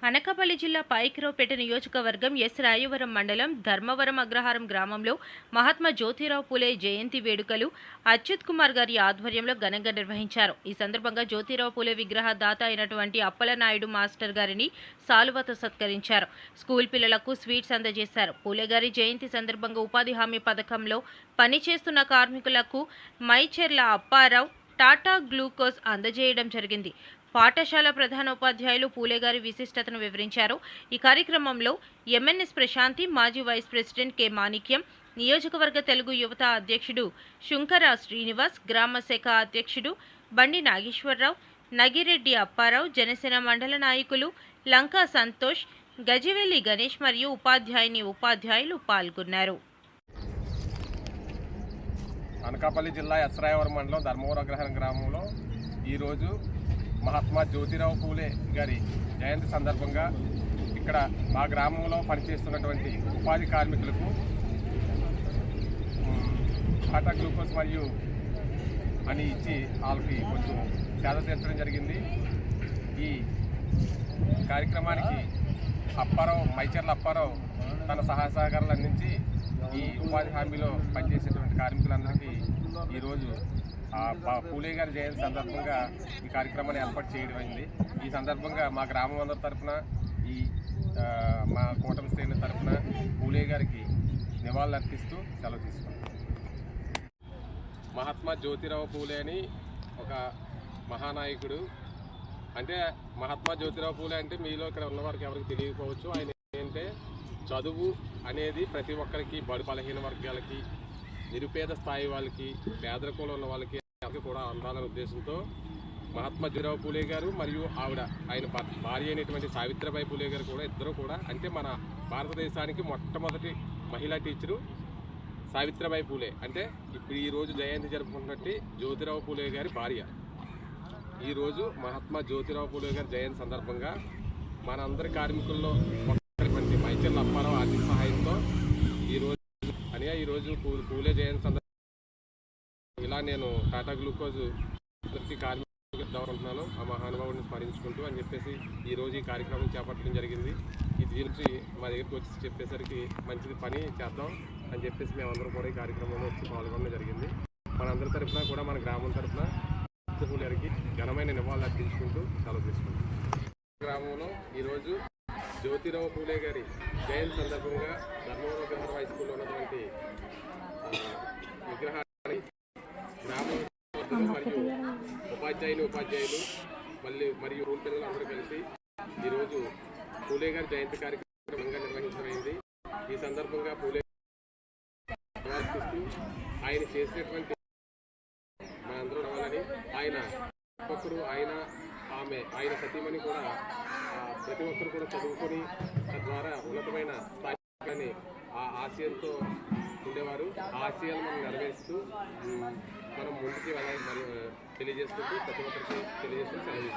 అనకాపల్లి జిల్లా పాయకరావుపేట నియోజకవర్గం ఎస్ రాయవరం మండలం ధర్మవరం అగ్రహారం గ్రామంలో మహాత్మా జ్యోతిరావు పూలే జయంతి వేడుకలు అచ్యుత్ కుమార్ గారి ఆధ్వర్యంలో ఘనంగా నిర్వహించారు. ఈ సందర్భంగా జ్యోతిరావు పూలే విగ్రహ దాత అయినటువంటి అప్పలనాయుడు మాస్టర్ గారిని సాలువతో సత్కరించారు. స్కూల్ పిల్లలకు స్వీట్స్ అందజేశారు. పూలే గారి జయంతి సందర్భంగా ఉపాధి హామీ పథకంలో పనిచేస్తున్న కార్మికులకు మైచెర్ల అప్పారావు టాటా గ్లూకోజ్ అందజేయడం జరిగింది. పాఠశాల ప్రధానోపాధ్యాయులు పూలే గారి విశిష్టతను వివరించారు. ఈ కార్యక్రమంలో ఎంఎన్ఎస్ ప్రశాంతి, మాజీ వైస్ ప్రెసిడెంట్ కె మాణిక్యం, నియోజకవర్గ తెలుగు యువత అధ్యక్షుడు శుంకర శ్రీనివాస్, గ్రామ శాఖ అధ్యక్షుడు బండి నాగేశ్వరరావు, నగిరెడ్డి అప్పారావు, జనసేన మండల నాయకులు లంకా సంతోష్, గజివెల్లి గణేష్ మరియు ఉపాధ్యాయులు పాల్గొన్నారు. అనకాపల్లి జిల్లా ఎస్ రాయవరం మండలం ధర్మవరం అగ్రహారం గ్రామంలో ఈరోజు మహాత్మా జ్యోతిరావు పూలే గారి జయంతి సందర్భంగా ఇక్కడ మా గ్రామంలో పనిచేస్తున్నటువంటి ఉపాధి కార్మికులకు టాటా గ్లూకోజ్ మరియు అని ఇచ్చి వాళ్ళకి కొంచెం సేద తీర్చడం జరిగింది. ఈ కార్యక్రమానికి మైచెర్ల అప్పారావు తన సహాయ సహకారాలు అందించి ఈ ఉపాధి హామీలో పనిచేసేటువంటి కార్మికులందరికీ ఈరోజు పూలే గారి జయంతి సందర్భంగా ఈ కార్యక్రమాన్ని ఏర్పాటు చేయడం అయింది. ఈ సందర్భంగా మా గ్రామం అందరి తరఫున మా కూటమి శ్రేణి తరఫున పూలే గారికి నివాళులు అర్పిస్తూ సెలవు తీసుకున్నాం. మహాత్మా జ్యోతిరావు పూలే అని ఒక మహానాయకుడు. అంటే మహాత్మా జ్యోతిరావు పూలే అంటే మీలో ఇక్కడ ఉన్నవారికి ఎవరికి తెలియకపోవచ్చు. ఆయన ఏంటంటే చదువు అనేది ప్రతి ఒక్కరికి బలహీన వర్గాలకి, నిరుపేద స్థాయి వాళ్ళకి, పేదరికంలో ఉన్న వాళ్ళకి కూడా అందాలనే ఉద్దేశంతో మహాత్మా జ్యోతిరావు పూలే గారు మరియు ఆయన భార్య అయినటువంటి సావిత్రిబాయి పూలే గారు కూడా ఇద్దరు కూడా అంటే మన భారతదేశానికి మొట్టమొదటి మహిళా టీచరు సావిత్రిబాయి పూలే. అంటే ఇప్పుడు ఈరోజు జయంతి జరుపుకున్నట్టు జ్యోతిరావు పూలే గారి భార్య. ఈరోజు మహాత్మా జ్యోతిరావు పూలే గారి జయంతి సందర్భంగా మనందరి కార్మికుల్లో మైచెర్ల అప్పారావు ఆర్థిక సహాయంతో ఈరోజు పూలే జయంతి సందర్భంగా ఇలా నేను టాటా గ్లూకోజ్ ప్రతి కార్మికులకు ఇద్దామనుకుంటున్నాను, ఆ మహానుభావుడిని స్మరించుకుంటూ అని చెప్పేసి ఈరోజు ఈ కార్యక్రమం చేపట్టడం జరిగింది. దీని నుంచి మా దగ్గరికి వచ్చి చెప్పేసరికి మంచిది పని చేద్దాం అని చెప్పేసి మేమందరం కూడా ఈ కార్యక్రమంలో వచ్చి పాల్గొనడం జరిగింది. మనందరి తరఫున కూడా మన గ్రామం తరఫున పూలే గారికి ఘనమైన నివాళులు అర్పించుకుంటూ సెలవు తీసుకుంటాం. గ్రామంలో ఈరోజు జ్యోతిరావు పూలే గారి జయంతి సందర్భంగా ధర్మవరం అగ్రహారం హై స్కూల్లో ఉన్నటువంటి విగ్రహాన్ని గ్రామ మరియు ఉపాధ్యాయులు మరియు రూల్ పిల్లలు అందరూ కలిసి ఈరోజు పూలే గారి జయంతి కార్యక్రమంగా నిర్వహించబడింది. ఈ సందర్భంగా పూలే ఆయన చేసినటువంటి మనందరూ రావాలని ఆయన ఒక్కొక్కరు ఆయన సతీమణి కూడా ప్రతి ఒక్కరు కూడా చదువుకొని తద్వారా ఉన్నతమైన స్థాయిని ఆ ఆశయంతో ఉండేవారు. ఆ ఆశయాలను మనం నెరవేరుస్తూ మనం ముందుకు వెళ్ళాలని తెలియజేసుకుంటూ ప్రతి ఒక్కరికి తెలియజేసుకుని సెలవు.